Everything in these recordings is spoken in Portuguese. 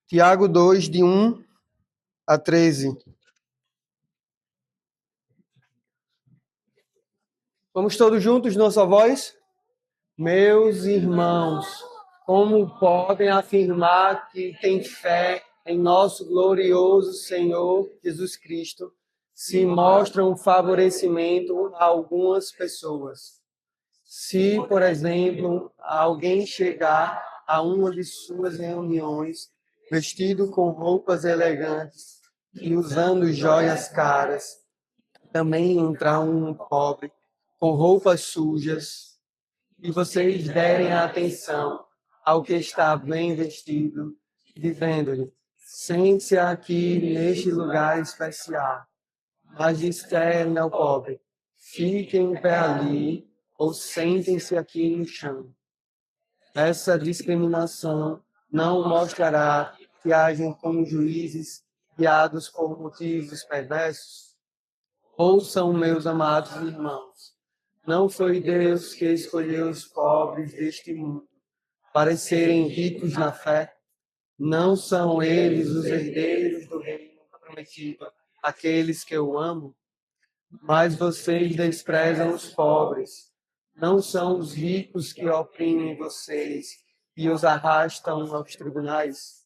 Tiago 2, de 1 a 13. Vamos todos juntos, nossa voz? Meus irmãos, como podem afirmar que têm fé em nosso glorioso Senhor Jesus Cristo, se mostram um favorecimento a algumas pessoas? Se, por exemplo, alguém chegar a uma de suas reuniões vestido com roupas elegantes e usando joias caras, também entrar um pobre com roupas sujas, e vocês derem atenção ao que está bem vestido, dizendo-lhe: sente-se aqui neste lugar especial. Mas disserem ao pobre: fiquem em pé ali, ou sentem-se aqui no chão. Essa discriminação não mostrará que agem como juízes guiados por motivos perversos? Ouçam, meus amados irmãos, não foi Deus que escolheu os pobres deste mundo para serem ricos na fé? Não são eles os herdeiros do reino prometido, aqueles que eu amo? Mas vocês desprezam os pobres. Não são os ricos que oprimem vocês e os arrastam aos tribunais?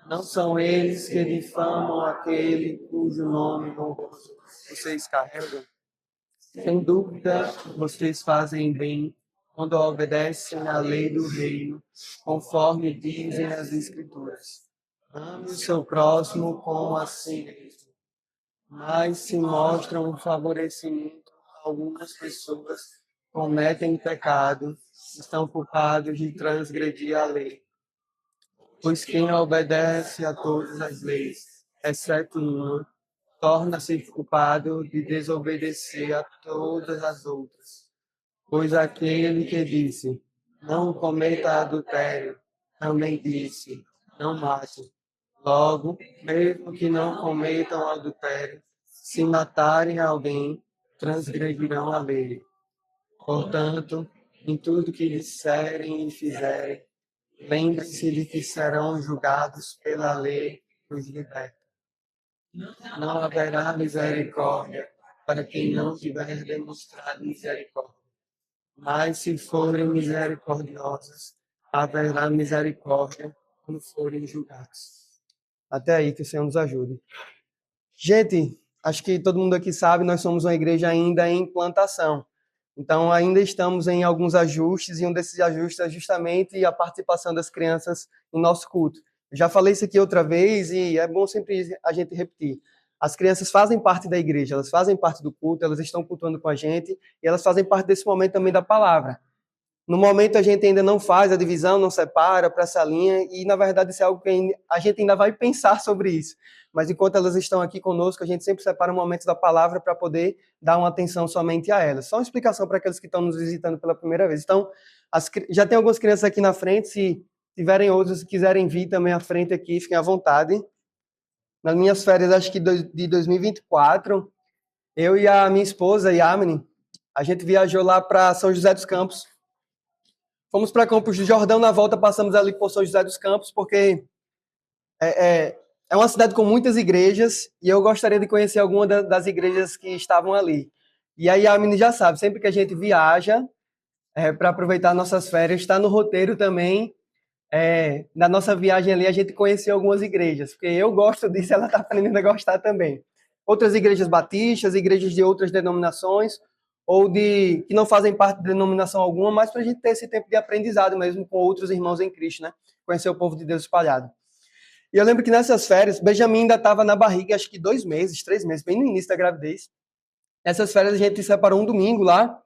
Não são eles que difamam aquele cujo nome honroso vocês carregam? Sem dúvida, vocês fazem bem quando obedecem à lei do reino, conforme dizem as Escrituras. Ame o seu próximo como a si mesmo. Mas se mostram um favorecimento a algumas pessoas, cometem pecado, estão culpados de transgredir a lei. Pois quem obedece a todas as leis, exceto uma, torna-se culpado de desobedecer a todas as outras. Pois aquele que disse: não cometa adultério, também disse: não mate. Logo, mesmo que não cometam adultério, se matarem alguém, transgredirão a lei. Portanto, em tudo que disserem e fizerem, lembrem-se de que serão julgados pela lei que os liberta. Não haverá misericórdia para quem não tiver demonstrado misericórdia. Mas se forem misericordiosos, haverá misericórdia quando forem julgados. Até aí, que o Senhor nos ajude. Gente, acho que todo mundo aqui sabe, nós somos uma igreja ainda em plantação. Então, ainda estamos em alguns ajustes, e um desses ajustes é justamente a participação das crianças no nosso culto. Eu já falei isso aqui outra vez e é bom sempre a gente repetir. As crianças fazem parte da igreja, elas fazem parte do culto, elas estão cultuando com a gente e elas fazem parte desse momento também da palavra. No momento a gente ainda não faz a divisão, não separa para essa linha, e na verdade isso é algo que a gente ainda vai pensar sobre isso. Mas enquanto elas estão aqui conosco, a gente sempre separa um momento da palavra para poder dar uma atenção somente a elas. Só uma explicação para aqueles que estão nos visitando pela primeira vez. Então, já tem algumas crianças aqui na frente, se tiverem outras que quiserem vir também à frente aqui, fiquem à vontade. Nas minhas férias, acho que de 2024, eu e a minha esposa, Yamini, a gente viajou lá para São José dos Campos. Fomos para Campos do Jordão, na volta passamos ali por São José dos Campos, porque é uma cidade com muitas igrejas e eu gostaria de conhecer alguma das igrejas que estavam ali. E aí a Amine já sabe, sempre que a gente viaja para aproveitar nossas férias, está no roteiro também, na nossa viagem ali, a gente conhecer algumas igrejas, porque eu gosto disso, ela está aprendendo a gostar também. Outras igrejas batistas, igrejas de outras denominações, ou que não fazem parte de denominação alguma, mas para a gente ter esse tempo de aprendizado mesmo com outros irmãos em Cristo, né? Conhecer o povo de Deus espalhado. E eu lembro que nessas férias, Benjamin ainda estava na barriga, acho que 2 meses, 3 meses, bem no início da gravidez. Nessas férias a gente separou um domingo lá,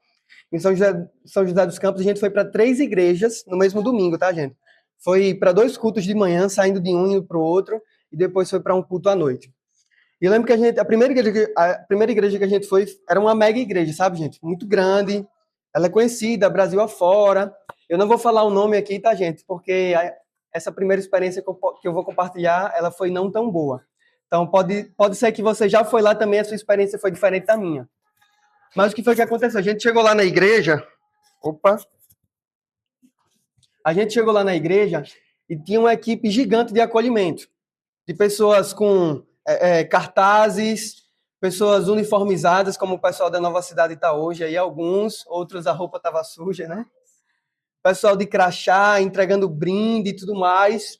em São José dos Campos, a gente foi para 3 igrejas no mesmo domingo, tá, gente? Foi para 2 cultos de manhã, saindo de um e indo para o outro, e depois foi para um culto à noite. E eu lembro que a primeira igreja que a gente foi era uma mega igreja, sabe, gente? Muito grande. Ela é conhecida, Brasil afora. Eu não vou falar o nome aqui, tá, gente? Porque essa primeira experiência que eu vou compartilhar, ela foi não tão boa. Então, pode ser que você já foi lá também, a sua experiência foi diferente da minha. Mas o que foi que aconteceu? A gente chegou lá na igreja. Opa! A gente chegou lá na igreja e tinha uma equipe gigante de acolhimento, de pessoas com cartazes, pessoas uniformizadas, como o pessoal da Nova Cidade está hoje, aí alguns, outros a roupa estava suja, né? Pessoal de crachá, entregando brinde e tudo mais.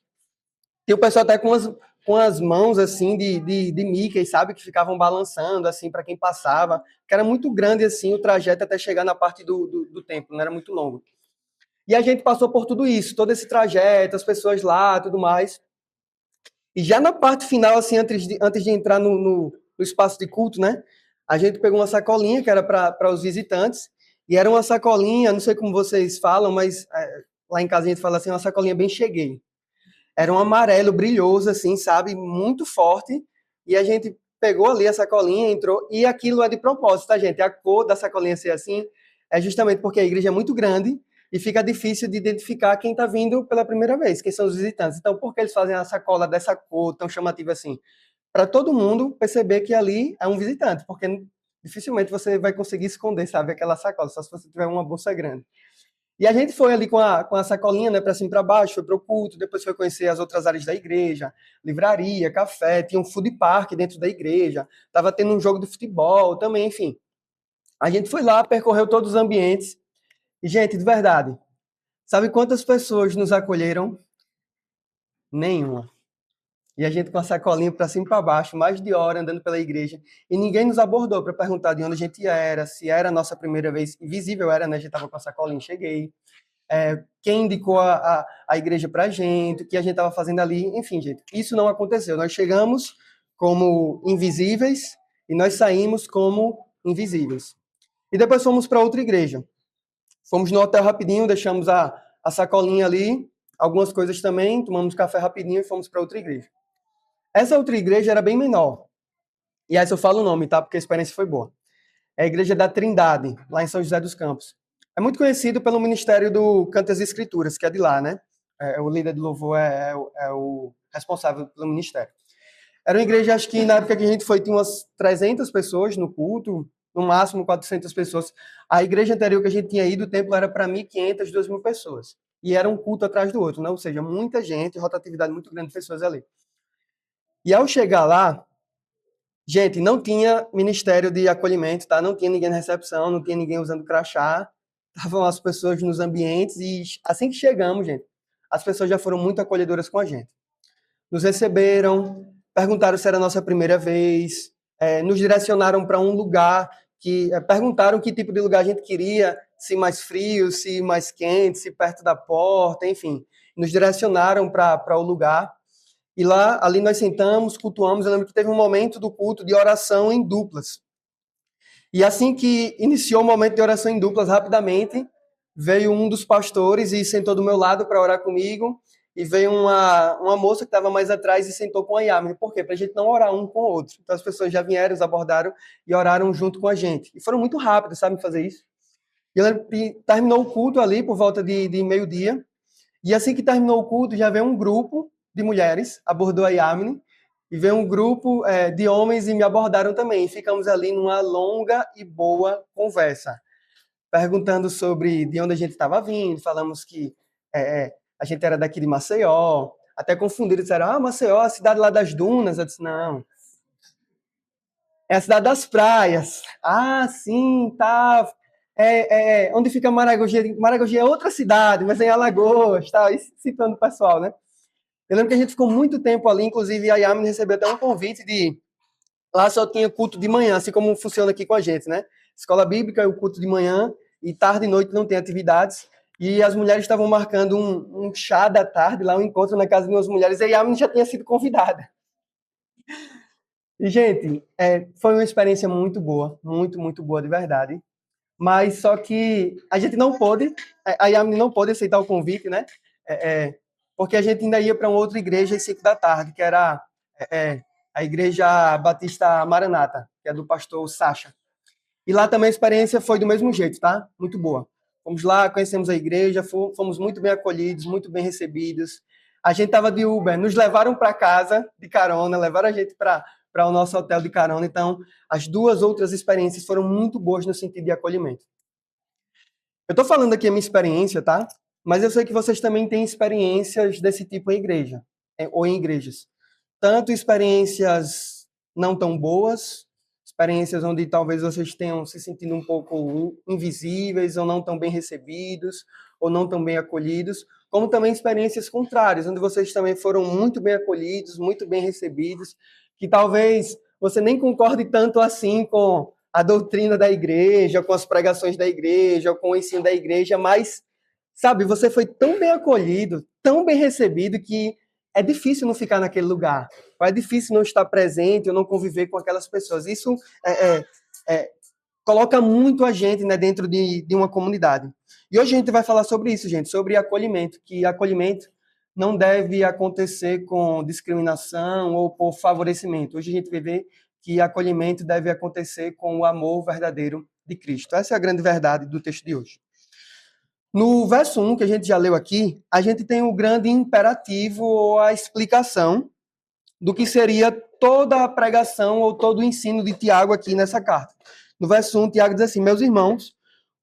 E o pessoal até com as mãos, assim, de Mickey, sabe? Que ficavam balançando, assim, para quem passava. Que era muito grande, assim, o trajeto até chegar na parte do templo, não era muito longo. E a gente passou por tudo isso, todo esse trajeto, as pessoas lá, tudo mais. E já na parte final, assim, antes de entrar no espaço de culto, né? A gente pegou uma sacolinha que era para os visitantes. E era uma sacolinha, não sei como vocês falam, mas lá em casa a gente fala assim, uma sacolinha bem cheguei. Era um amarelo brilhoso, assim, sabe? Muito forte. E a gente pegou ali a sacolinha, entrou. E aquilo é de propósito, tá, gente? A cor da sacolinha ser assim é justamente porque a igreja é muito grande e fica difícil de identificar quem está vindo pela primeira vez, quem são os visitantes. Então, por que eles fazem a sacola dessa cor tão chamativa assim? Para todo mundo perceber que ali é um visitante, porque dificilmente você vai conseguir esconder, sabe, aquela sacola, só se você tiver uma bolsa grande. E a gente foi ali com a sacolinha, né, para cima e para baixo, foi para o culto, depois foi conhecer as outras áreas da igreja, livraria, café, tinha um food park dentro da igreja, estava tendo um jogo de futebol também, enfim. A gente foi lá, percorreu todos os ambientes, e, gente, de verdade, sabe quantas pessoas nos acolheram? Nenhuma. E a gente com a sacolinha para cima e para baixo, mais de hora andando pela igreja, e ninguém nos abordou para perguntar de onde a gente era, se era a nossa primeira vez, invisível era, né, a gente estava com a sacolinha, cheguei. Quem indicou a igreja para a gente, o que a gente estava fazendo ali, enfim, gente, isso não aconteceu. Nós chegamos como invisíveis e nós saímos como invisíveis. E depois fomos para outra igreja. Fomos no hotel rapidinho, deixamos a sacolinha ali, algumas coisas também, tomamos café rapidinho e fomos para outra igreja. Essa outra igreja era bem menor. E essa eu falo o nome, tá? Porque a experiência foi boa. É a Igreja da Trindade, lá em São José dos Campos. É muito conhecido pelo Ministério do Canto e as Escrituras, que é de lá, né? O líder de louvor é o responsável pelo ministério. Era uma igreja, acho que na época que a gente foi, tinha umas 300 pessoas no culto, no máximo 400 pessoas. A igreja anterior que a gente tinha ido, o templo era para 1.500, 2.000 pessoas. E era um culto atrás do outro, né? Ou seja, muita gente, rotatividade muito grande de pessoas ali. E ao chegar lá, gente, não tinha ministério de acolhimento, tá? Não tinha ninguém na recepção, não tinha ninguém usando crachá. Estavam as pessoas nos ambientes e assim que chegamos, gente, as pessoas já foram muito acolhedoras com a gente. Nos receberam, perguntaram se era a nossa primeira vez, nos direcionaram para um lugar que perguntaram que tipo de lugar a gente queria, se mais frio, se mais quente, se perto da porta, enfim. Nos direcionaram para o lugar. E lá, ali nós sentamos, cultuamos. Eu lembro que teve um momento do culto de oração em duplas. E assim que iniciou o momento de oração em duplas, rapidamente, veio um dos pastores e sentou do meu lado para orar comigo. E veio uma moça que estava mais atrás e sentou com a Yamini. Por quê? Para a gente não orar um com o outro. Então as pessoas já vieram, os abordaram e oraram junto com a gente. E foram muito rápidos, sabe, fazer isso. E eu lembro que terminou o culto ali por volta de meio-dia. E assim que terminou o culto, já veio um grupo de mulheres, abordou a Yamini, e veio um grupo de homens e me abordaram também. E ficamos ali numa longa e boa conversa, perguntando sobre de onde a gente estava vindo, falamos que a gente era daqui de Maceió, até confundiram, disseram, Maceió, a cidade lá das dunas. Eu disse, não, é a cidade das praias. Ah, sim, tá. Onde fica Maragogi? Maragogi é outra cidade, mas é em Alagoas, tá? Isso citando o pessoal, né? Eu lembro que a gente ficou muito tempo ali, inclusive a Yamini recebeu até um convite de... Lá só tinha culto de manhã, assim como funciona aqui com a gente, né? Escola bíblica, o culto de manhã, e tarde e noite não tem atividades. E as mulheres estavam marcando um chá da tarde, lá um encontro na casa de umas mulheres, e a Yamini já tinha sido convidada. E, gente, foi uma experiência muito boa, muito, muito boa, de verdade. Mas só que a gente não pôde, a Yamini não pôde aceitar o convite, né? Porque a gente ainda ia para uma outra igreja às 5 da tarde, que era a Igreja Batista Maranata, que é do pastor Sacha. E lá também a experiência foi do mesmo jeito, tá? Muito boa. Fomos lá, conhecemos a igreja, fomos muito bem acolhidos, muito bem recebidos. A gente estava de Uber, nos levaram para casa de carona, levaram a gente para o nosso hotel de carona. Então, as duas outras experiências foram muito boas no sentido de acolhimento. Eu estou falando aqui a minha experiência, tá? mas eu sei que vocês também têm experiências desse tipo em igreja, ou em igrejas. Tanto experiências não tão boas, experiências onde talvez vocês tenham se sentindo um pouco invisíveis, ou não tão bem recebidos, ou não tão bem acolhidos, como também experiências contrárias, onde vocês também foram muito bem acolhidos, muito bem recebidos, que talvez você nem concorde tanto assim com a doutrina da igreja, com as pregações da igreja, com o ensino da igreja, mas, sabe, você foi tão bem acolhido, tão bem recebido, que é difícil não ficar naquele lugar, ou é difícil não estar presente ou não conviver com aquelas pessoas. Isso coloca muito a gente, né, dentro de uma comunidade. E hoje a gente vai falar sobre isso, gente, sobre acolhimento, que acolhimento não deve acontecer com discriminação ou por favorecimento. Hoje a gente vai ver que acolhimento deve acontecer com o amor verdadeiro de Cristo. Essa é a grande verdade do texto de hoje. No verso 1, que a gente já leu aqui, a gente tem o grande imperativo ou a explicação do que seria toda a pregação ou todo o ensino de Tiago aqui nessa carta. No verso 1, Tiago diz assim: meus irmãos,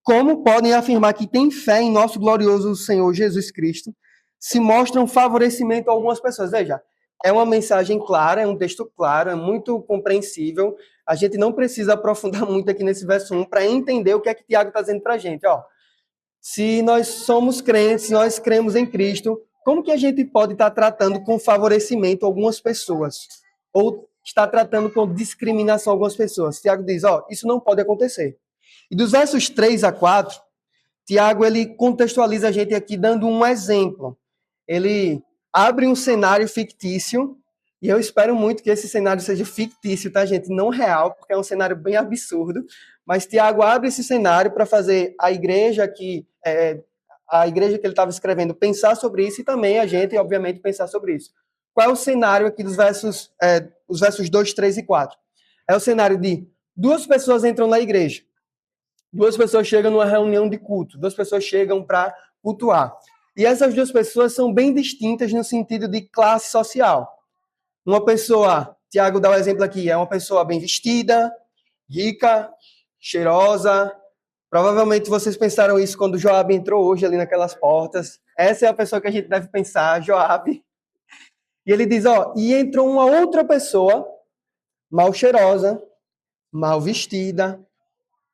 como podem afirmar que têm fé em nosso glorioso Senhor Jesus Cristo, se mostram favorecimento a algumas pessoas? Veja, é uma mensagem clara, é um texto claro, é muito compreensível. A gente não precisa aprofundar muito aqui nesse verso 1 para entender o que é que Tiago está dizendo para a gente. Ó, se nós somos crentes, se nós cremos em Cristo, como que a gente pode estar tratando com favorecimento algumas pessoas? Ou está tratando com discriminação algumas pessoas? Tiago diz, ó, isso não pode acontecer. E dos versos 3 a 4, Tiago, ele contextualiza a gente aqui dando um exemplo. Ele abre um cenário fictício, e eu espero muito que esse cenário seja fictício, tá, gente? Não real, porque é um cenário bem absurdo. Mas Tiago abre esse cenário para fazer a igreja que ele estava escrevendo pensar sobre isso e também a gente, obviamente, pensar sobre isso. Qual é o cenário aqui dos versos, os versos 2, 3 e 4? É o cenário de duas pessoas entram na igreja. Duas pessoas chegam numa reunião de culto. Duas pessoas chegam para cultuar. E essas duas pessoas são bem distintas no sentido de classe social. Uma pessoa, Tiago dá o exemplo aqui, é uma pessoa bem vestida, rica, cheirosa. Provavelmente vocês pensaram isso quando Joabe entrou hoje ali naquelas portas. Essa é a pessoa que a gente deve pensar, Joabe. E ele diz, ó, e entrou uma outra pessoa, mal cheirosa, mal vestida,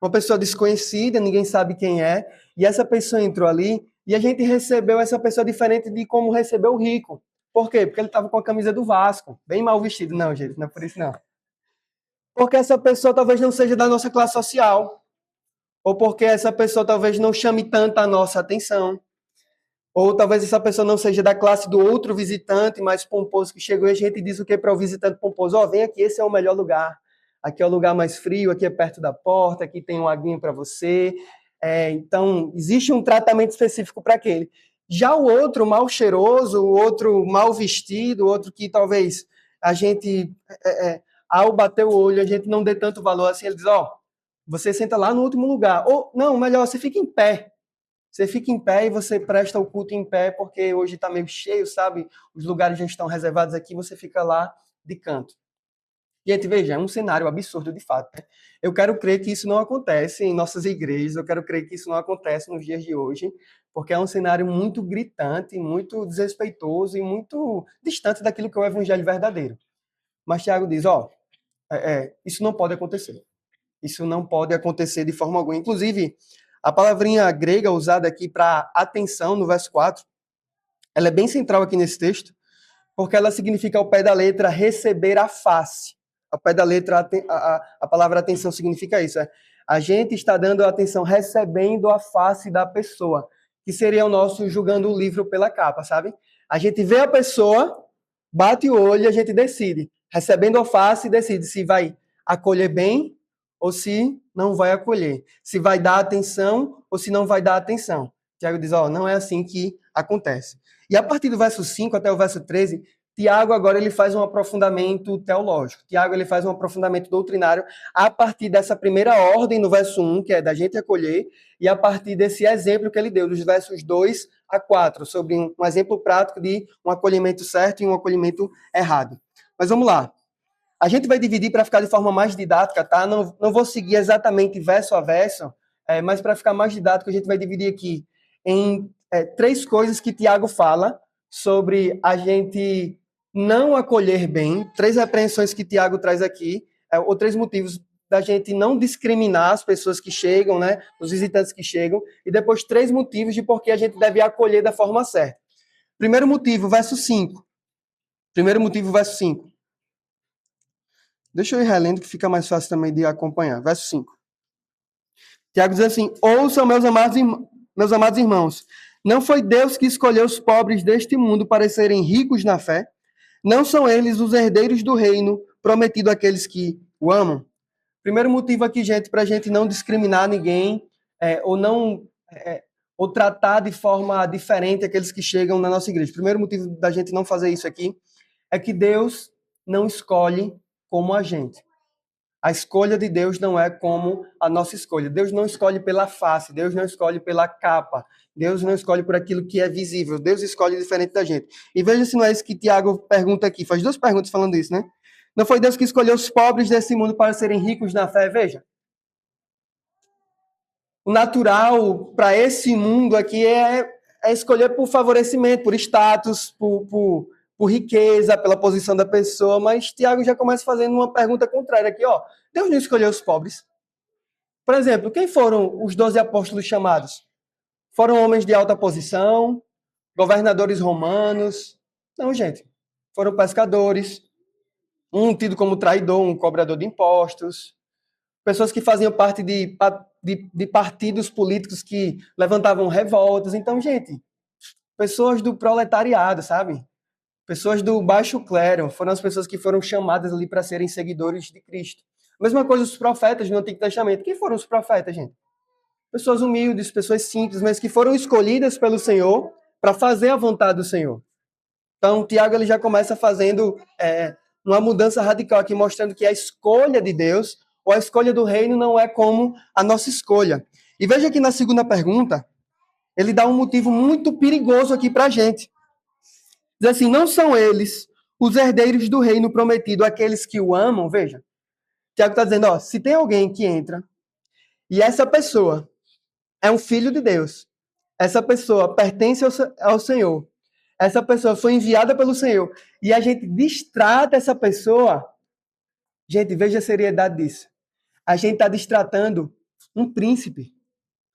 uma pessoa desconhecida, ninguém sabe quem é, e essa pessoa entrou ali, e a gente recebeu essa pessoa diferente de como recebeu o rico. Por quê? Porque ele estava com a camisa do Vasco, bem mal vestido. Não, gente, não é por isso não. Porque essa pessoa talvez não seja da nossa classe social, ou porque essa pessoa talvez não chame tanta a nossa atenção, ou talvez essa pessoa não seja da classe do outro visitante mais pomposo que chegou e a gente diz o que para o visitante pomposo? Ó, vem aqui, esse é o melhor lugar. Aqui é o lugar mais frio, aqui é perto da porta, aqui tem um aguinho para você. Então, existe um tratamento específico para aquele. Já o outro mal cheiroso, o outro mal vestido, o outro que talvez a gente, ao bater o olho, a gente não dê tanto valor assim, ele diz, ó, você senta lá no último lugar. Ou, não, melhor, você fica em pé. Você fica em pé e você presta o culto em pé, porque hoje está meio cheio, sabe? Os lugares já estão reservados aqui, você fica lá de canto. Gente, veja, é um cenário absurdo de fato. Né? Eu quero crer que isso não acontece em nossas igrejas, eu quero crer que isso não acontece nos dias de hoje, porque é um cenário muito gritante, muito desrespeitoso e muito distante daquilo que é o evangelho verdadeiro. Mas Tiago diz, ó, isso não pode acontecer. Isso não pode acontecer de forma alguma. Inclusive, a palavrinha grega usada aqui para atenção, no verso 4, ela é bem central aqui nesse texto, porque ela significa, ao pé da letra, receber a face. Ao pé da letra, a palavra atenção significa isso. A gente está dando atenção, recebendo a face da pessoa, que seria o nosso julgando o livro pela capa, sabe? A gente vê a pessoa, bate o olho e a gente decide. Recebendo a face, decide se vai acolher bem ou se não vai acolher. Se vai dar atenção ou se não vai dar atenção. Tiago diz, ó, não é assim que acontece. E a partir do verso 5 até o verso 13, Tiago agora ele faz um aprofundamento teológico. Tiago ele faz um aprofundamento doutrinário a partir dessa primeira ordem no verso 1, que é da gente acolher, e a partir desse exemplo que ele deu, dos versos 2 a 4, sobre um exemplo prático de um acolhimento certo e um acolhimento errado. Mas vamos lá. A gente vai dividir para ficar de forma mais didática, tá? Não vou seguir exatamente verso a verso, mas para ficar mais didático, a gente vai dividir aqui em três coisas que Tiago fala sobre a gente não acolher bem, três repreensões que Tiago traz aqui, ou três motivos da gente não discriminar as pessoas que chegam, né, os visitantes que chegam, e depois três motivos de por que a gente deve acolher da forma certa. Primeiro motivo, verso 5. Primeiro motivo, verso 5. Deixa eu ir relendo que fica mais fácil também de acompanhar. Verso 5. Tiago diz assim: ouçam, meus amados irmãos, não foi Deus que escolheu os pobres deste mundo para serem ricos na fé? Não são eles os herdeiros do reino prometido àqueles que o amam? Primeiro motivo aqui, gente, para a gente não discriminar ninguém, ou não ou tratar de forma diferente aqueles que chegam na nossa igreja. Primeiro motivo da gente não fazer isso aqui é que Deus não escolhe como a gente. A escolha de Deus não é como a nossa escolha. Deus não escolhe pela face, Deus não escolhe pela capa, Deus não escolhe por aquilo que é visível, Deus escolhe diferente da gente. E veja se não é isso que Tiago pergunta aqui, faz duas perguntas falando isso, né? Não foi Deus que escolheu os pobres desse mundo para serem ricos na fé? Veja. O natural para esse mundo aqui é escolher por favorecimento, por status, por riqueza, pela posição da pessoa, mas Tiago já começa fazendo uma pergunta contrária aqui, ó. Deus não escolheu os pobres. Por exemplo, quem foram os 12 apóstolos chamados? Foram homens de alta posição, governadores romanos? Não, gente. Foram pescadores, um tido como traidor, um cobrador de impostos, pessoas que faziam parte de partidos políticos que levantavam revoltas. Então, gente, pessoas do proletariado, sabe? Pessoas do baixo clero, foram as pessoas que foram chamadas ali para serem seguidores de Cristo. Mesma coisa os profetas no Antigo Testamento. Quem foram os profetas, gente? Pessoas humildes, pessoas simples, mas que foram escolhidas pelo Senhor para fazer a vontade do Senhor. Então, Tiago ele já começa fazendo uma mudança radical aqui, mostrando que a escolha de Deus ou a escolha do reino não é como a nossa escolha. E veja que na segunda pergunta, ele dá um motivo muito perigoso aqui para a gente. Diz assim, não são eles os herdeiros do reino prometido, aqueles que o amam? Veja, Tiago está dizendo, ó, se tem alguém que entra e essa pessoa é um filho de Deus, essa pessoa pertence ao Senhor, essa pessoa foi enviada pelo Senhor, e a gente distrata essa pessoa, gente, veja a seriedade disso. A gente está distratando um príncipe,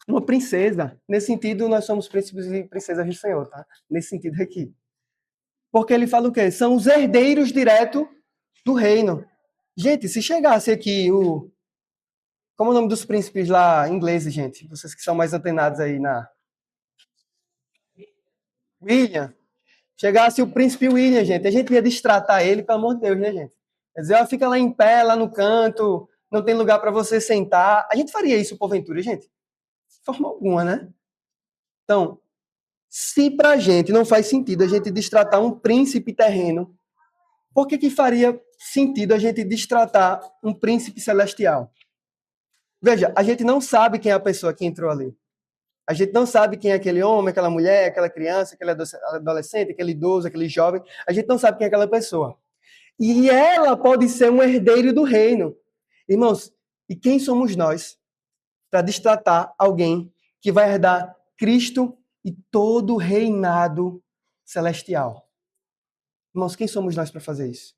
uma princesa. Nesse sentido, nós somos príncipes e princesas do Senhor, tá? Nesse sentido aqui. Porque ele fala o quê? São os herdeiros direto do reino. Gente, se chegasse aqui o... Como é o nome dos príncipes lá ingleses, gente? Vocês que são mais antenados aí na... William. Chegasse o príncipe William, gente. A gente ia distratar ele, pelo amor de Deus, né, gente? Quer dizer, ó, fica lá em pé, lá no canto, não tem lugar para você sentar. A gente faria isso, porventura, gente? De forma alguma, né? Então, se para a gente não faz sentido a gente destratar um príncipe terreno, por que faria sentido a gente destratar um príncipe celestial? Veja, a gente não sabe quem é a pessoa que entrou ali. A gente não sabe quem é aquele homem, aquela mulher, aquela criança, aquele adolescente, aquele idoso, aquele jovem. A gente não sabe quem é aquela pessoa. E ela pode ser um herdeiro do reino. Irmãos, e quem somos nós para destratar alguém que vai herdar Cristo e todo o reinado celestial? Irmãos, quem somos nós para fazer isso?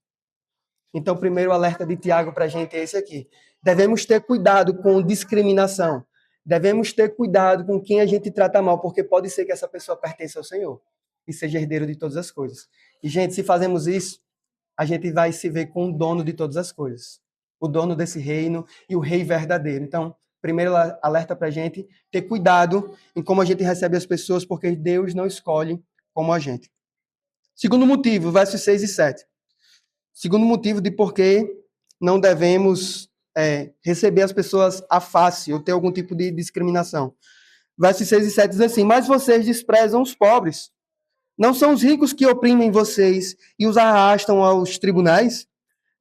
Então, o primeiro alerta de Tiago para a gente é esse aqui. Devemos ter cuidado com discriminação. Devemos ter cuidado com quem a gente trata mal, porque pode ser que essa pessoa pertença ao Senhor e seja herdeiro de todas as coisas. E, gente, se fazemos isso, a gente vai se ver com o dono de todas as coisas. O dono desse reino e o rei verdadeiro. Então, primeiro alerta para a gente ter cuidado em como a gente recebe as pessoas, porque Deus não escolhe como a gente. Segundo motivo, versos 6 e 7. Segundo motivo de por que não devemos receber as pessoas à face ou ter algum tipo de discriminação. Versos 6 e 7 diz assim, mas vocês desprezam os pobres. Não são os ricos que oprimem vocês e os arrastam aos tribunais?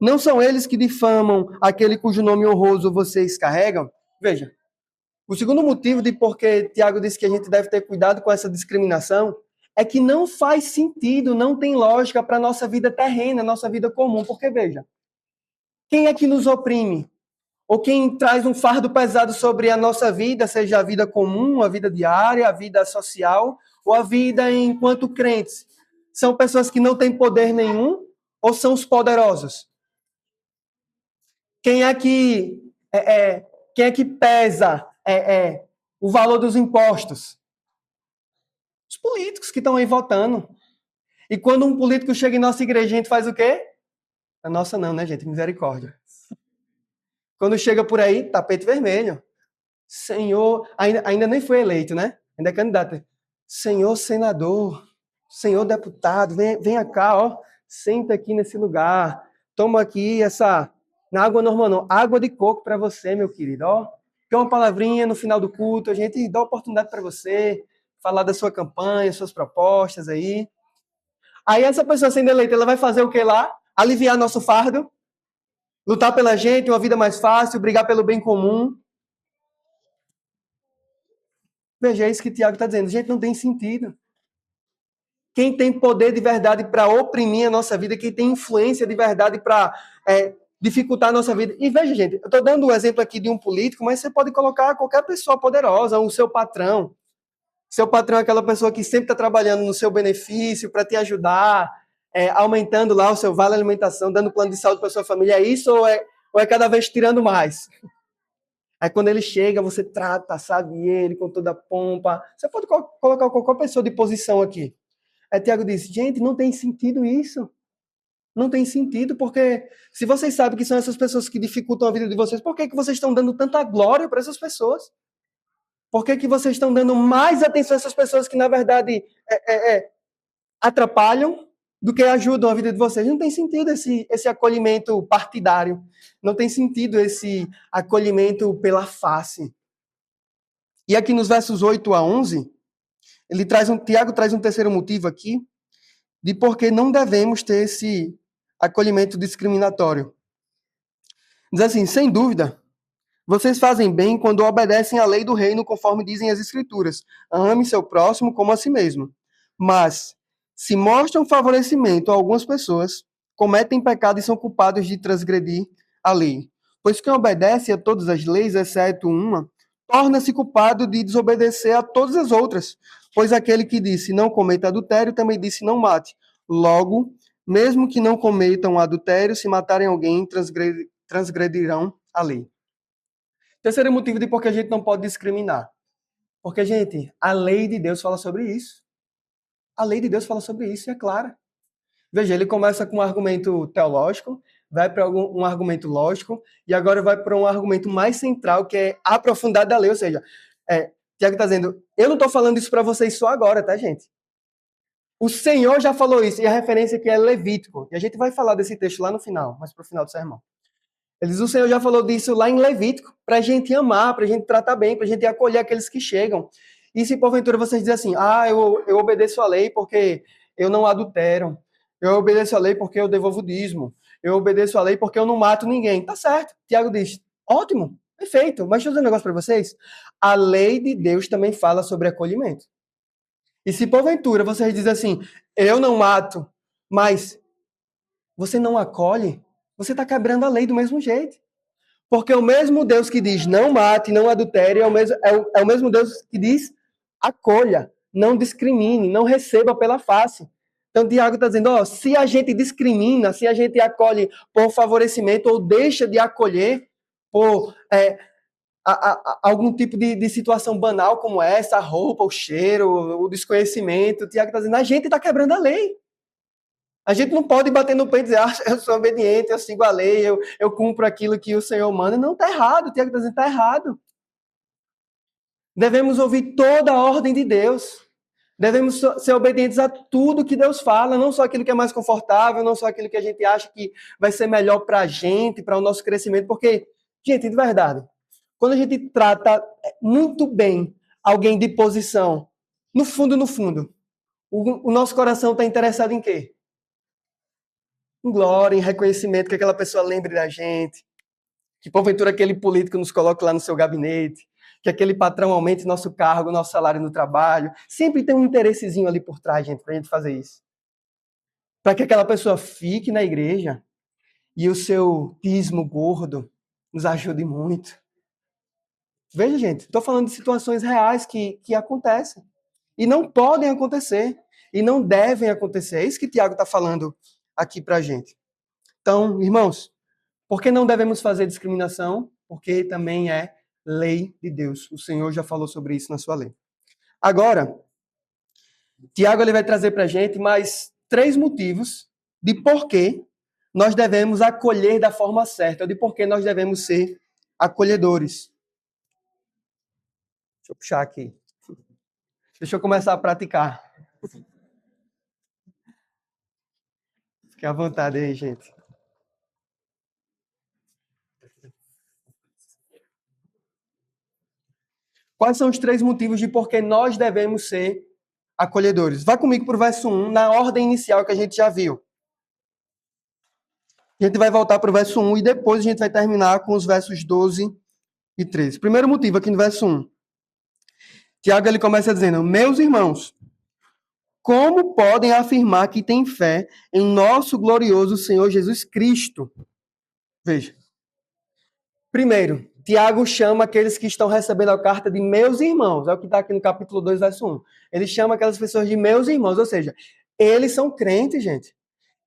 Não são eles que difamam aquele cujo nome honroso vocês carregam? Veja, o segundo motivo de por que Tiago disse que a gente deve ter cuidado com essa discriminação é que não faz sentido, não tem lógica para a nossa vida terrena, nossa vida comum. Porque, veja, quem é que nos oprime? Ou quem traz um fardo pesado sobre a nossa vida, seja a vida comum, a vida diária, a vida social, ou a vida enquanto crentes, são pessoas que não têm poder nenhum ou são os poderosos? Quem é que, quem é que pesa o valor dos impostos? Os políticos que estão aí votando. E quando um político chega em nossa igreja, a gente faz o quê? A nossa não, né, gente? Misericórdia. Quando chega por aí, tapete vermelho. Senhor, ainda nem foi eleito, né? Ainda é candidato. Senhor senador, senhor deputado, venha cá, ó. Senta aqui nesse lugar. Toma aqui essa... Na água normal não, água de coco para você, meu querido, ó. Quer uma palavrinha no final do culto, a gente dá oportunidade para você falar da sua campanha, suas propostas aí. Aí essa pessoa sendo eleita, ela vai fazer o que lá? Aliviar nosso fardo, lutar pela gente, uma vida mais fácil, brigar pelo bem comum. Veja, é isso que Tiago está dizendo. Gente, não tem sentido. Quem tem poder de verdade para oprimir a nossa vida, quem tem influência de verdade para dificultar a nossa vida. E veja, gente, eu estou dando o exemplo aqui de um político, mas você pode colocar qualquer pessoa poderosa, o seu patrão. Seu patrão é aquela pessoa que sempre está trabalhando no seu benefício, para te ajudar, aumentando lá o seu vale alimentação, dando plano de saúde para sua família. É isso ou é cada vez tirando mais? Aí quando ele chega, você trata, sabe, ele com toda a pompa. Você pode colocar qualquer pessoa de posição aqui. Aí Tiago disse, gente, não tem sentido isso. Não tem sentido, porque se vocês sabem que são essas pessoas que dificultam a vida de vocês, por que vocês estão dando tanta glória para essas pessoas? Por que vocês estão dando mais atenção a essas pessoas que, na verdade, atrapalham do que ajudam a vida de vocês? Não tem sentido esse acolhimento partidário. Não tem sentido esse acolhimento pela face. E aqui nos versos 8 a 11, Tiago traz um terceiro motivo aqui, de por que não devemos ter esse acolhimento discriminatório. Diz assim, sem dúvida, vocês fazem bem quando obedecem à lei do reino, conforme dizem as Escrituras. Ame seu próximo como a si mesmo. Mas, se mostram favorecimento a algumas pessoas, cometem pecado e são culpados de transgredir a lei. Pois quem obedece a todas as leis, exceto uma, torna-se culpado de desobedecer a todas as outras. Pois aquele que disse não cometa adultério, também disse não mate. Logo, mesmo que não cometam adultério, se matarem alguém, transgredirão a lei. Terceiro motivo de por que a gente não pode discriminar. Porque, gente, a lei de Deus fala sobre isso. A lei de Deus fala sobre isso e é clara. Veja, ele começa com um argumento teológico, vai para um argumento lógico, e agora vai para um argumento mais central, que é a profundidade da lei. Ou seja, Tiago está dizendo, eu não estou falando isso para vocês só agora, tá, gente? O Senhor já falou isso, e a referência aqui é Levítico. E a gente vai falar desse texto lá no final, mas para o final do sermão. Ele diz, o Senhor já falou disso lá em Levítico, para a gente amar, para a gente tratar bem, para a gente acolher aqueles que chegam. E se porventura vocês dizem assim, eu obedeço a lei porque eu não adultero, eu obedeço a lei porque eu devolvo dízimo, eu obedeço a lei porque eu não mato ninguém. Tá certo. Tiago diz, ótimo, perfeito, mas deixa eu dizer um negócio para vocês. A lei de Deus também fala sobre acolhimento. E se porventura vocês dizem assim, eu não mato, mas você não acolhe, você está quebrando a lei do mesmo jeito. Porque o mesmo Deus que diz não mate, não adultere, é o mesmo Deus que diz acolha, não discrimine, não receba pela face. Então, Tiago está dizendo, se a gente discrimina, se a gente acolhe por favorecimento ou deixa de acolher por algum tipo de situação banal como essa, a roupa, o cheiro, o desconhecimento, Tiago está dizendo, a gente está quebrando a lei. A gente não pode bater no peito e dizer, eu sou obediente, eu sigo a lei, eu cumpro aquilo que o Senhor manda. Não, está errado. O Tiago está dizendo, está errado. Devemos ouvir toda a ordem de Deus. Devemos ser obedientes a tudo que Deus fala, não só aquilo que é mais confortável, não só aquilo que a gente acha que vai ser melhor para a gente, para o nosso crescimento. Porque, gente, de verdade, quando a gente trata muito bem alguém de posição, no fundo, o nosso coração está interessado em quê? Em glória, em reconhecimento, que aquela pessoa lembre da gente, que porventura aquele político nos coloque lá no seu gabinete, que aquele patrão aumente nosso cargo, nosso salário no trabalho. Sempre tem um interessezinho ali por trás, gente, para a gente fazer isso. Para que aquela pessoa fique na igreja e o seu dízimo gordo nos ajude muito. Veja, gente, estou falando de situações reais que acontecem. E não podem acontecer. E não devem acontecer. É isso que Tiago está falando aqui para a gente. Então, irmãos, por que não devemos fazer discriminação? Porque também é lei de Deus. O Senhor já falou sobre isso na sua lei. Agora, Tiago ele vai trazer para a gente mais 3 motivos de por que nós devemos acolher da forma certa, ou de por que nós devemos ser acolhedores. Deixa eu puxar aqui. Deixa eu começar a praticar. Fique à vontade aí, gente. Quais são os 3 motivos de por que nós devemos ser acolhedores? Vá comigo para o verso 1, na ordem inicial que a gente já viu. A gente vai voltar para o verso 1 e depois a gente vai terminar com os versos 12 e 13. Primeiro motivo aqui no verso 1. Tiago ele começa dizendo: meus irmãos, como podem afirmar que têm fé em nosso glorioso Senhor Jesus Cristo? Veja. Primeiro, Tiago chama aqueles que estão recebendo a carta de meus irmãos. É o que está aqui no capítulo 2, verso 1. Ele chama aquelas pessoas de meus irmãos. Ou seja, eles são crentes, gente.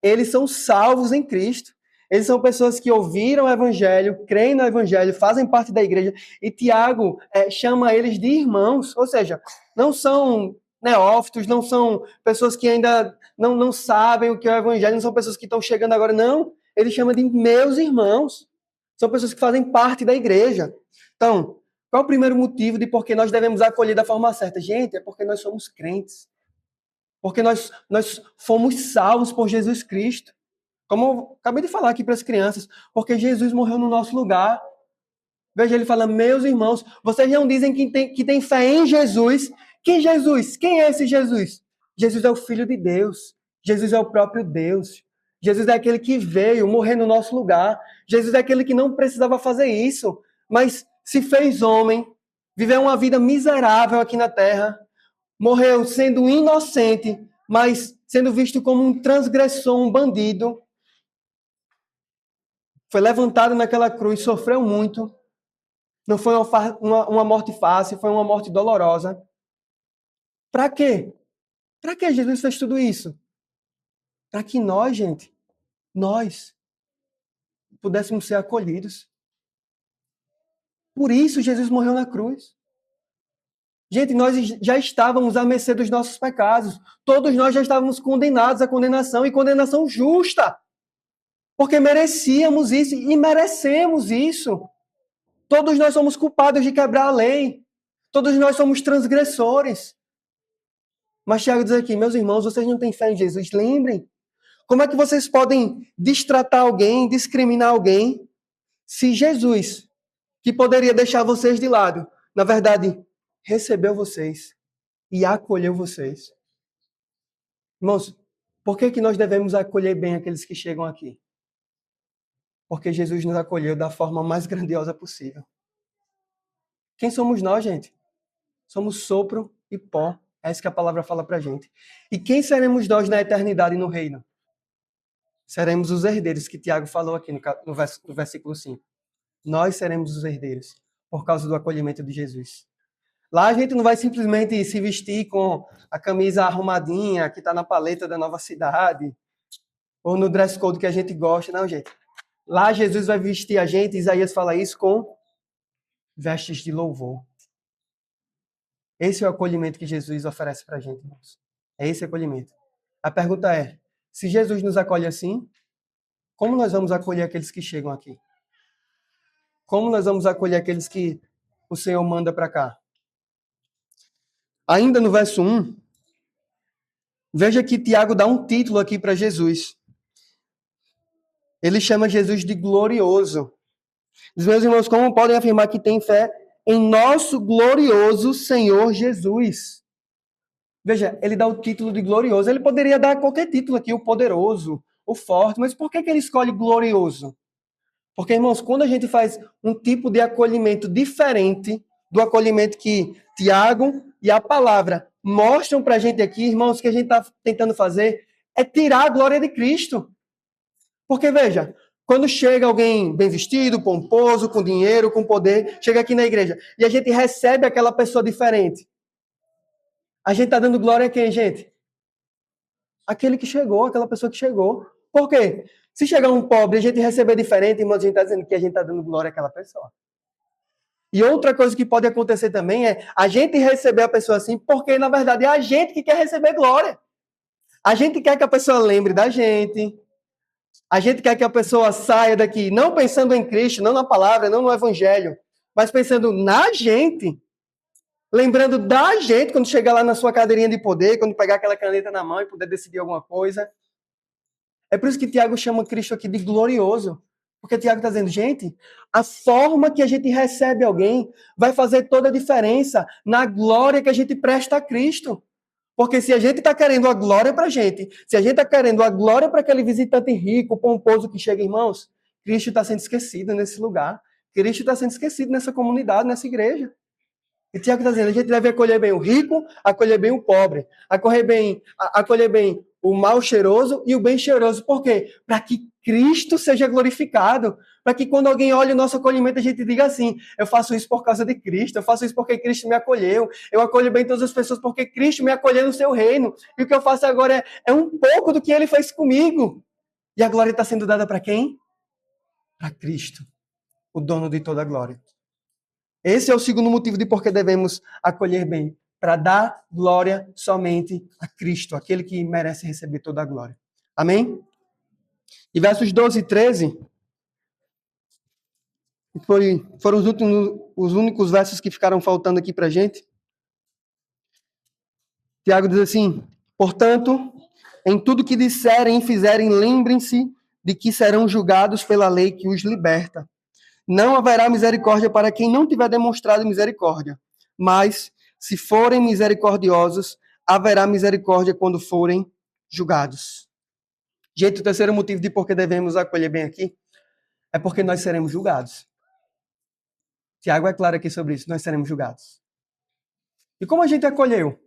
Eles são salvos em Cristo. Eles são pessoas que ouviram o evangelho, creem no evangelho, fazem parte da igreja. E Tiago chama eles de irmãos. Ou seja, não são neófitos, não são pessoas que ainda não sabem o que é o evangelho, não são pessoas que estão chegando agora. Não, ele chama de meus irmãos. São pessoas que fazem parte da igreja. Então, qual é o primeiro motivo de por que nós devemos acolher da forma certa? Gente, é porque nós somos crentes. Porque nós fomos salvos por Jesus Cristo. Como eu acabei de falar aqui para as crianças, porque Jesus morreu no nosso lugar. Veja, ele fala, meus irmãos, vocês não dizem que tem fé em Jesus. Que Jesus? Quem é esse Jesus? Jesus é o Filho de Deus. Jesus é o próprio Deus. Jesus é aquele que veio morrer no nosso lugar. Jesus é aquele que não precisava fazer isso, mas se fez homem, viveu uma vida miserável aqui na terra, morreu sendo inocente, mas sendo visto como um transgressor, um bandido. Foi levantado naquela cruz, sofreu muito. Não foi uma morte fácil, foi uma morte dolorosa. Para quê? Para que Jesus fez tudo isso? Para que nós, gente, nós pudéssemos ser acolhidos. Por isso Jesus morreu na cruz. Gente, nós já estávamos à mercê dos nossos pecados. Todos nós já estávamos condenados à condenação, e condenação justa. Porque merecíamos isso e merecemos isso. Todos nós somos culpados de quebrar a lei. Todos nós somos transgressores. Mas Tiago diz aqui, meus irmãos, vocês não têm fé em Jesus? Lembrem. Como é que vocês podem destratar alguém, discriminar alguém, se Jesus, que poderia deixar vocês de lado, na verdade, recebeu vocês e acolheu vocês? Irmãos, por que nós devemos acolher bem aqueles que chegam aqui? Porque Jesus nos acolheu da forma mais grandiosa possível. Quem somos nós, gente? Somos sopro e pó. É isso que a palavra fala pra gente. E quem seremos nós na eternidade e no reino? Seremos os herdeiros, que Tiago falou aqui no versículo 5. Nós seremos os herdeiros, por causa do acolhimento de Jesus. Lá a gente não vai simplesmente se vestir com a camisa arrumadinha, que está na paleta da nova cidade, ou no dress code que a gente gosta. Não, gente. Lá Jesus vai vestir a gente, Isaías fala isso, com vestes de louvor. Esse é o acolhimento que Jesus oferece para a gente, irmãos. É esse acolhimento. A pergunta é, se Jesus nos acolhe assim, como nós vamos acolher aqueles que chegam aqui? Como nós vamos acolher aqueles que o Senhor manda para cá? Ainda no verso 1, veja que Tiago dá um título aqui para Jesus. Ele chama Jesus de glorioso. Diz, meus irmãos, como podem afirmar que têm fé em nosso glorioso Senhor Jesus? Veja, ele dá o título de glorioso. Ele poderia dar qualquer título aqui, o poderoso, o forte, mas por que ele escolhe glorioso? Porque, irmãos, quando a gente faz um tipo de acolhimento diferente do acolhimento que Tiago e a palavra mostram para a gente aqui, irmãos, o que a gente está tentando fazer é tirar a glória de Cristo. Porque, veja, quando chega alguém bem vestido, pomposo, com dinheiro, com poder, chega aqui na igreja e a gente recebe aquela pessoa diferente. A gente está dando glória a quem, gente? Aquele que chegou, aquela pessoa que chegou. Por quê? Se chegar um pobre e a gente receber diferente, irmão, a gente está dizendo que a gente está dando glória àquela pessoa. E outra coisa que pode acontecer também é a gente receber a pessoa assim, porque na verdade é a gente que quer receber glória. A gente quer que a pessoa lembre da gente. A gente quer que a pessoa saia daqui não pensando em Cristo, não na palavra, não no evangelho, mas pensando na gente. Lembrando da gente quando chegar lá na sua cadeirinha de poder, quando pegar aquela caneta na mão e poder decidir alguma coisa. É por isso que Tiago chama Cristo aqui de glorioso. Porque Tiago está dizendo, gente, a forma que a gente recebe alguém vai fazer toda a diferença na glória que a gente presta a Cristo. Porque se a gente está querendo a glória para a gente, se a gente está querendo a glória para aquele visitante rico, pomposo que chega, irmãos, Cristo está sendo esquecido nesse lugar. Cristo está sendo esquecido nessa comunidade, nessa igreja. E Tiago está dizendo, a gente deve acolher bem o rico, acolher bem o pobre, acolher bem o mal cheiroso e o bem cheiroso. Por quê? Para que Cristo seja glorificado. Para que quando alguém olhe o nosso acolhimento, a gente diga assim, eu faço isso por causa de Cristo, eu faço isso porque Cristo me acolheu, eu acolho bem todas as pessoas porque Cristo me acolheu no seu reino. E o que eu faço agora é um pouco do que ele fez comigo. E a glória está sendo dada para quem? Para Cristo, o dono de toda a glória. Esse é o segundo motivo de por que devemos acolher bem, para dar glória somente a Cristo, aquele que merece receber toda a glória. Amém? E versos 12 e 13 foram os únicos versos que ficaram faltando aqui para a gente. Tiago diz assim, portanto, em tudo que disserem e fizerem, lembrem-se de que serão julgados pela lei que os liberta. Não haverá misericórdia para quem não tiver demonstrado misericórdia. Mas, se forem misericordiosos, haverá misericórdia quando forem julgados. Gente, o terceiro motivo de por que devemos acolher bem aqui é porque nós seremos julgados. Tiago é claro aqui sobre isso, nós seremos julgados. E como a gente acolheu?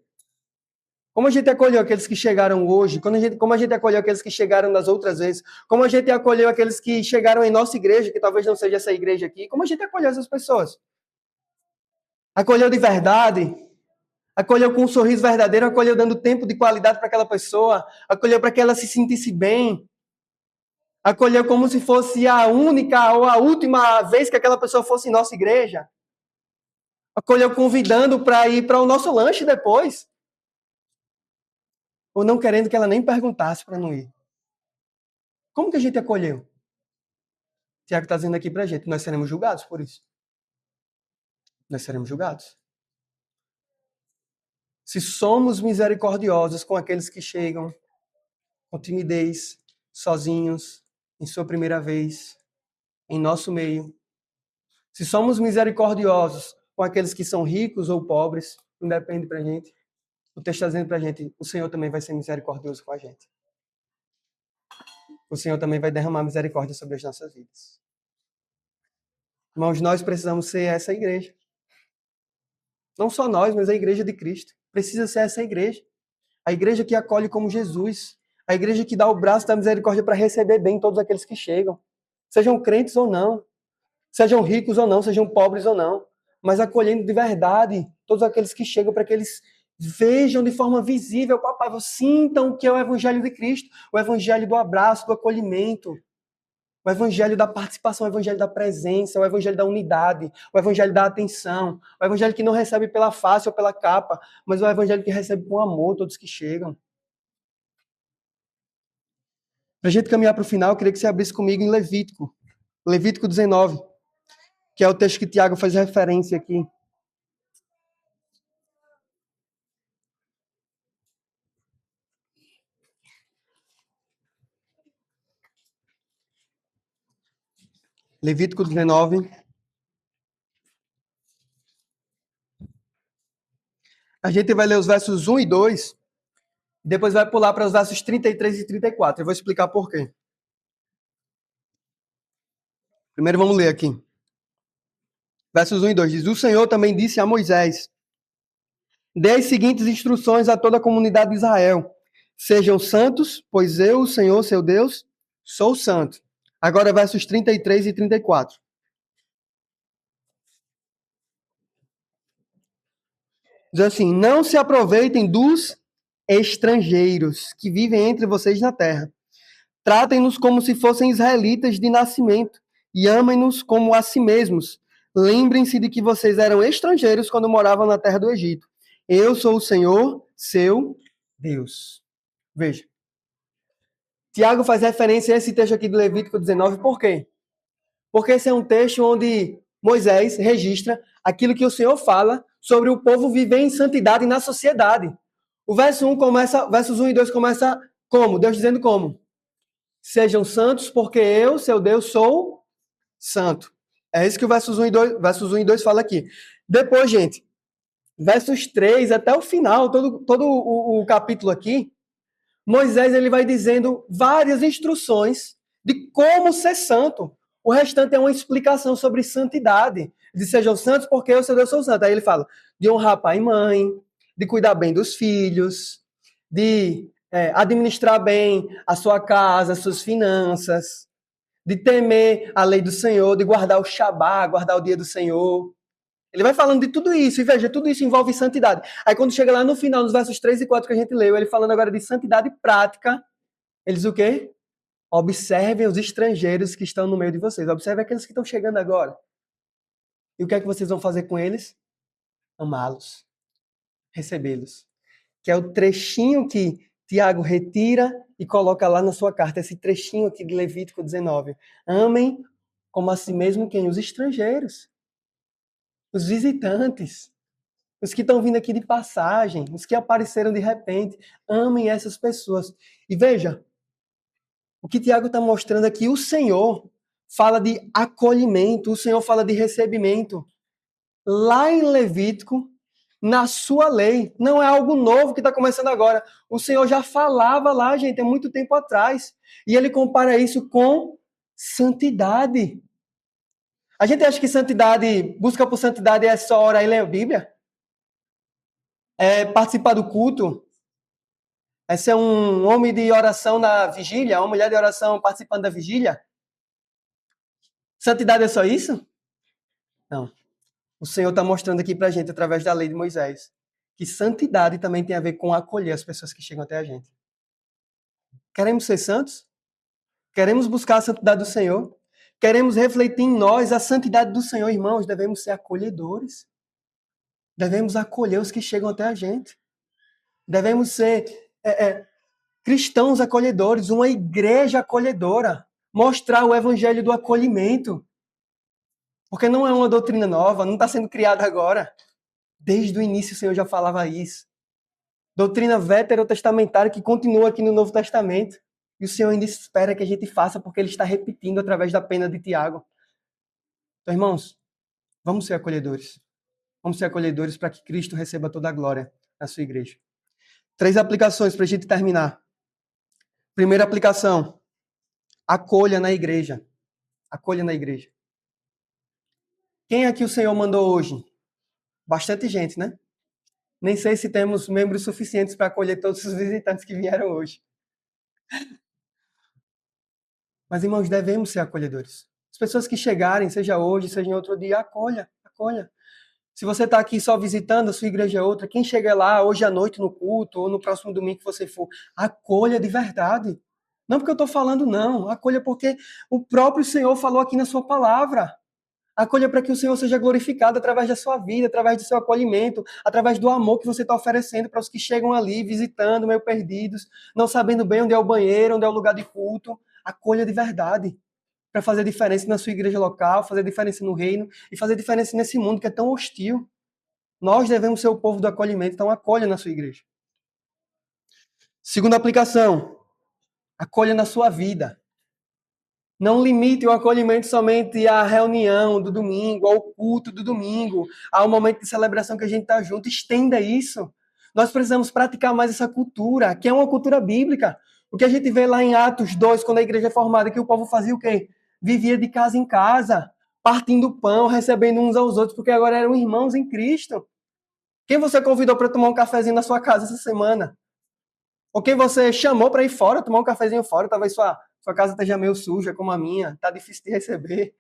Como a gente acolheu aqueles que chegaram hoje? Como a gente acolheu aqueles que chegaram das outras vezes? Como a gente acolheu aqueles que chegaram em nossa igreja, que talvez não seja essa igreja aqui? Como a gente acolheu essas pessoas? Acolheu de verdade? Acolheu com um sorriso verdadeiro? Acolheu dando tempo de qualidade para aquela pessoa? Acolheu para que ela se sentisse bem? Acolheu como se fosse a única ou a última vez que aquela pessoa fosse em nossa igreja? Acolheu convidando para ir para o nosso lanche depois? Ou não querendo que ela nem perguntasse para não ir? Como que a gente acolheu? Tiago está dizendo aqui para a gente, nós seremos julgados por isso. Nós seremos julgados. Se somos misericordiosos com aqueles que chegam com timidez, sozinhos, em sua primeira vez, em nosso meio. Se somos misericordiosos com aqueles que são ricos ou pobres, não depende para a gente. O texto está dizendo para a gente, o Senhor também vai ser misericordioso com a gente. O Senhor também vai derramar misericórdia sobre as nossas vidas. Irmãos, nós precisamos ser essa igreja. Não só nós, mas a igreja de Cristo. Precisa ser essa igreja. A igreja que acolhe como Jesus. A igreja que dá o braço da misericórdia para receber bem todos aqueles que chegam. Sejam crentes ou não. Sejam ricos ou não, sejam pobres ou não. Mas acolhendo de verdade todos aqueles que chegam para que eles vejam de forma visível, papai, sintam o que é o evangelho de Cristo. O evangelho do abraço, do acolhimento. O evangelho da participação, o evangelho da presença, o evangelho da unidade, o evangelho da atenção, o evangelho que não recebe pela face ou pela capa, mas o evangelho que recebe com amor todos que chegam. Para a gente caminhar para o final, eu queria que você abrisse comigo em Levítico. Levítico 19, que é o texto que Tiago faz referência aqui. Levítico 19. A gente vai ler os versos 1 e 2, depois vai pular para os versos 33 e 34. Eu vou explicar por quê. Primeiro vamos ler aqui. Versos 1 e 2. Diz, o Senhor também disse a Moisés, dê as seguintes instruções a toda a comunidade de Israel. Sejam santos, pois eu, o Senhor, seu Deus, sou santo. Agora versos 33 e 34. Diz assim: não se aproveitem dos estrangeiros que vivem entre vocês na terra. Tratem-nos como se fossem israelitas de nascimento e amem-nos como a si mesmos. Lembrem-se de que vocês eram estrangeiros quando moravam na terra do Egito. Eu sou o Senhor, seu Deus. Veja. Tiago faz referência a esse texto aqui de Levítico 19, por quê? Porque esse é um texto onde Moisés registra aquilo que o Senhor fala sobre o povo viver em santidade na sociedade. O versos 1 e 2 começa como? Deus dizendo como? Sejam santos, porque eu, seu Deus, sou santo. É isso que o versos 1 e 2 fala aqui. Depois, gente, versos 3 até o final, todo o capítulo aqui, Moisés ele vai dizendo várias instruções de como ser santo. O restante é uma explicação sobre santidade. De sejam santos porque eu, seu Deus, sou santo. Aí ele fala de honrar pai e mãe, de cuidar bem dos filhos, de administrar bem a sua casa, as suas finanças, de temer a lei do Senhor, de guardar o Shabá, guardar o dia do Senhor. Ele vai falando de tudo isso, e veja, tudo isso envolve santidade. Aí quando chega lá no final, nos versos 3 e 4 que a gente leu, ele falando agora de santidade prática, ele diz o quê? Observem os estrangeiros que estão no meio de vocês. Observem aqueles que estão chegando agora. E o que é que vocês vão fazer com eles? Amá-los. Recebê-los. Que é o trechinho que Tiago retira e coloca lá na sua carta. Esse trechinho aqui de Levítico 19. Amem como a si mesmo quem? Os estrangeiros. Os visitantes. Os que estão vindo aqui de passagem. Os que apareceram de repente. Amem essas pessoas. E veja, o que Tiago está mostrando aqui, o Senhor fala de acolhimento, o Senhor fala de recebimento. Lá em Levítico, na sua lei, não é algo novo que está começando agora. O Senhor já falava lá, gente, há muito tempo atrás. E ele compara isso com santidade. A gente acha que santidade, busca por santidade é só orar e ler a Bíblia? É participar do culto? É ser um homem de oração na vigília? Uma mulher de oração participando da vigília? Santidade é só isso? Não. O Senhor está mostrando aqui para a gente, através da lei de Moisés, que santidade também tem a ver com acolher as pessoas que chegam até a gente. Queremos ser santos? Queremos buscar a santidade do Senhor? Queremos refletir em nós a santidade do Senhor, irmãos? Devemos ser acolhedores. Devemos acolher os que chegam até a gente. Devemos ser cristãos acolhedores, uma igreja acolhedora. Mostrar o evangelho do acolhimento. Porque não é uma doutrina nova, não está sendo criada agora. Desde o início o Senhor já falava isso. Doutrina veterotestamentária que continua aqui no Novo Testamento. E o Senhor ainda espera que a gente faça porque Ele está repetindo através da pena de Tiago. Então, irmãos, vamos ser acolhedores. Vamos ser acolhedores para que Cristo receba toda a glória na sua igreja. 3 aplicações para a gente terminar. Primeira aplicação. Acolha na igreja. Acolha na igreja. Quem aqui o Senhor mandou hoje? Bastante gente, né? Nem sei se temos membros suficientes para acolher todos os visitantes que vieram hoje. Mas, irmãos, devemos ser acolhedores. As pessoas que chegarem, seja hoje, seja em outro dia, acolha, acolha. Se você está aqui só visitando, a sua igreja é outra. Quem chega lá hoje à noite no culto, ou no próximo domingo que você for, acolha de verdade. Não porque eu estou falando, não. Acolha porque o próprio Senhor falou aqui na sua palavra. Acolha para que o Senhor seja glorificado através da sua vida, através do seu acolhimento, através do amor que você está oferecendo para os que chegam ali, visitando, meio perdidos, não sabendo bem onde é o banheiro, onde é o lugar de culto. Acolha de verdade, para fazer diferença na sua igreja local, fazer diferença no reino e fazer diferença nesse mundo que é tão hostil. Nós devemos ser o povo do acolhimento, então acolha na sua igreja. Segunda aplicação, acolha na sua vida. Não limite o acolhimento somente à reunião do domingo, ao culto do domingo, ao momento de celebração que a gente está junto. Estenda isso. Nós precisamos praticar mais essa cultura, que é uma cultura bíblica. O que a gente vê lá em Atos 2, quando a igreja é formada, que o povo fazia o quê? Vivia de casa em casa, partindo pão, recebendo uns aos outros, porque agora eram irmãos em Cristo. Quem você convidou para tomar um cafezinho na sua casa essa semana? Ou quem você chamou para ir fora, tomar um cafezinho fora, talvez sua casa esteja meio suja como a minha, está difícil de receber.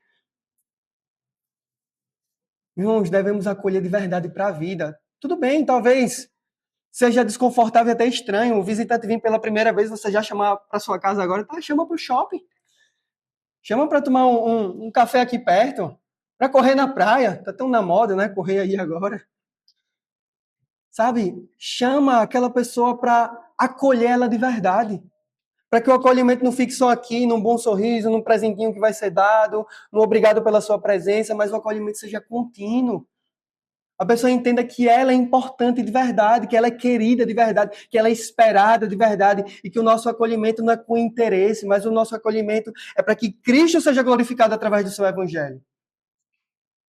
Irmãos, devemos acolher de verdade para a vida. Tudo bem, talvez seja desconfortável e até estranho. O visitante vir pela primeira vez, você já chamar para sua casa agora, tá? Chama para o shopping. Chama para tomar um café aqui perto. Para correr na praia. Tá tão na moda, né? Correr aí agora. Sabe? Chama aquela pessoa para acolher ela de verdade. Para que o acolhimento não fique só aqui, num bom sorriso, num presentinho que vai ser dado, num obrigado pela sua presença, mas o acolhimento seja contínuo. A pessoa entenda que ela é importante de verdade, que ela é querida de verdade, que ela é esperada de verdade e que o nosso acolhimento não é com interesse, mas o nosso acolhimento é para que Cristo seja glorificado através do seu evangelho.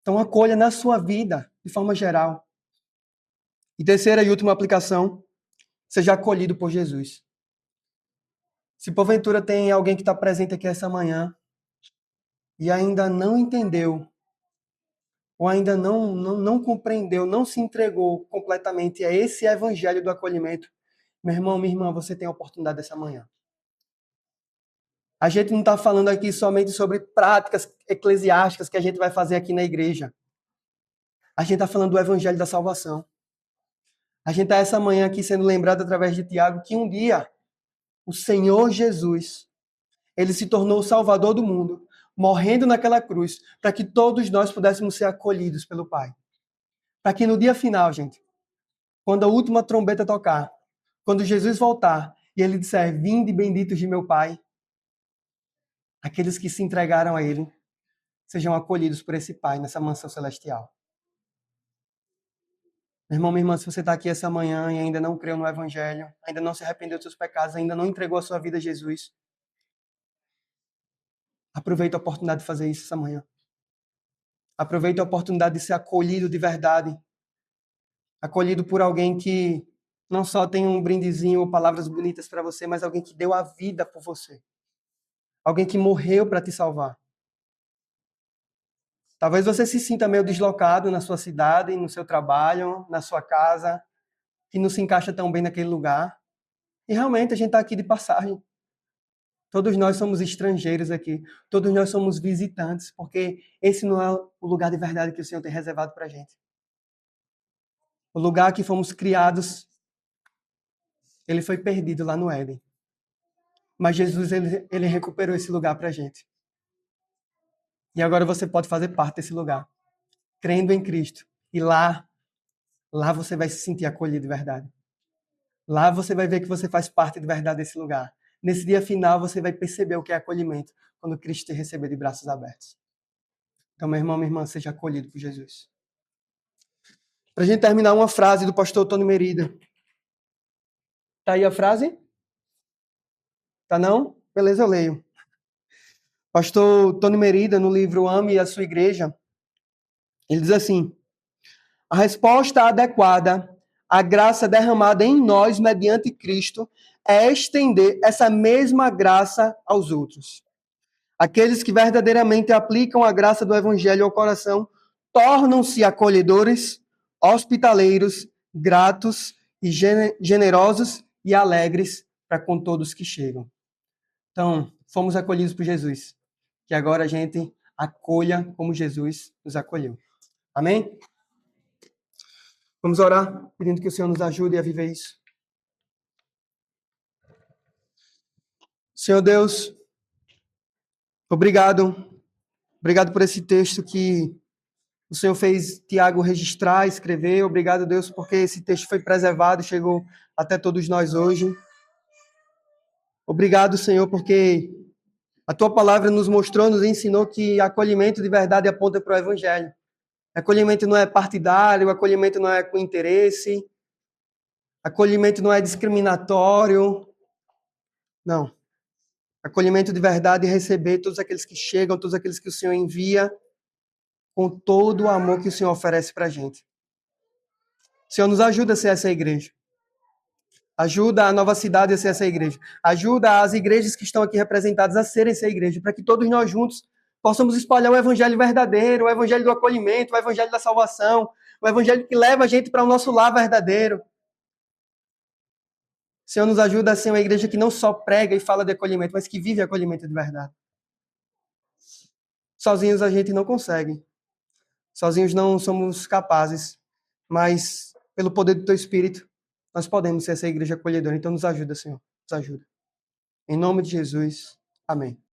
Então acolha na sua vida, de forma geral. E terceira e última aplicação, seja acolhido por Jesus. Se porventura tem alguém que está presente aqui essa manhã e ainda não entendeu, ou ainda não compreendeu, não se entregou completamente a esse evangelho do acolhimento, meu irmão, minha irmã, você tem a oportunidade dessa manhã. A gente não está falando aqui somente sobre práticas eclesiásticas que a gente vai fazer aqui na igreja. A gente está falando do evangelho da salvação. A gente está essa manhã aqui sendo lembrado através de Tiago que um dia o Senhor Jesus, ele se tornou o Salvador do mundo, morrendo naquela cruz, para que todos nós pudéssemos ser acolhidos pelo Pai. Para que no dia final, gente, quando a última trombeta tocar, quando Jesus voltar e ele disser, vinde benditos de meu Pai, aqueles que se entregaram a ele sejam acolhidos por esse Pai nessa mansão celestial. Meu irmão, minha irmã, se você está aqui essa manhã e ainda não creu no Evangelho, ainda não se arrependeu dos seus pecados, ainda não entregou a sua vida a Jesus, aproveite a oportunidade de fazer isso essa manhã. Aproveite a oportunidade de ser acolhido de verdade. Acolhido por alguém que não só tem um brindezinho ou palavras bonitas para você, mas alguém que deu a vida por você. Alguém que morreu para te salvar. Talvez você se sinta meio deslocado na sua cidade, no seu trabalho, na sua casa, que não se encaixa tão bem naquele lugar. E realmente a gente está aqui de passagem. Todos nós somos estrangeiros aqui. Todos nós somos visitantes, porque esse não é o lugar de verdade que o Senhor tem reservado para a gente. O lugar que fomos criados, ele foi perdido lá no Éden. Mas Jesus, ele recuperou esse lugar para a gente. E agora você pode fazer parte desse lugar, crendo em Cristo. E lá você vai se sentir acolhido de verdade. Lá você vai ver que você faz parte de verdade desse lugar. Nesse dia final, você vai perceber o que é acolhimento, quando Cristo te receber de braços abertos. Então, meu irmão, minha irmã, seja acolhido por Jesus. Para a gente terminar, uma frase do pastor Tony Merida. Tá aí a frase? Tá não? Beleza, eu leio. Pastor Tony Merida, no livro Ame a Sua Igreja, ele diz assim: a resposta adequada à graça derramada em nós mediante Cristo é estender essa mesma graça aos outros. Aqueles que verdadeiramente aplicam a graça do Evangelho ao coração tornam-se acolhedores, hospitaleiros, gratos e generosos e alegres para com todos que chegam. Então, fomos acolhidos por Jesus. Que agora a gente acolha como Jesus nos acolheu. Amém? Vamos orar, pedindo que o Senhor nos ajude a viver isso. Senhor Deus, obrigado. Obrigado por esse texto que o Senhor fez Tiago registrar, escrever. Obrigado, Deus, porque esse texto foi preservado e chegou até todos nós hoje. Obrigado, Senhor, porque a Tua palavra nos mostrou, nos ensinou que acolhimento de verdade aponta para o Evangelho. Acolhimento não é partidário, acolhimento não é com interesse, acolhimento não é discriminatório. Não. Acolhimento de verdade é receber todos aqueles que chegam, todos aqueles que o Senhor envia, com todo o amor que o Senhor oferece para a gente. Senhor, nos ajuda a ser essa igreja. Ajuda a Nova Cidade a ser essa igreja. Ajuda as igrejas que estão aqui representadas a serem essa igreja, para que todos nós juntos possamos espalhar o evangelho verdadeiro, o evangelho do acolhimento, o evangelho da salvação, o evangelho que leva a gente para o nosso lar verdadeiro. Senhor, nos ajuda a ser uma igreja que não só prega e fala de acolhimento, mas que vive acolhimento de verdade. Sozinhos a gente não consegue. Sozinhos não somos capazes, mas pelo poder do teu Espírito, nós podemos ser essa igreja acolhedora. Então nos ajuda, Senhor. Nos ajuda. Em nome de Jesus. Amém.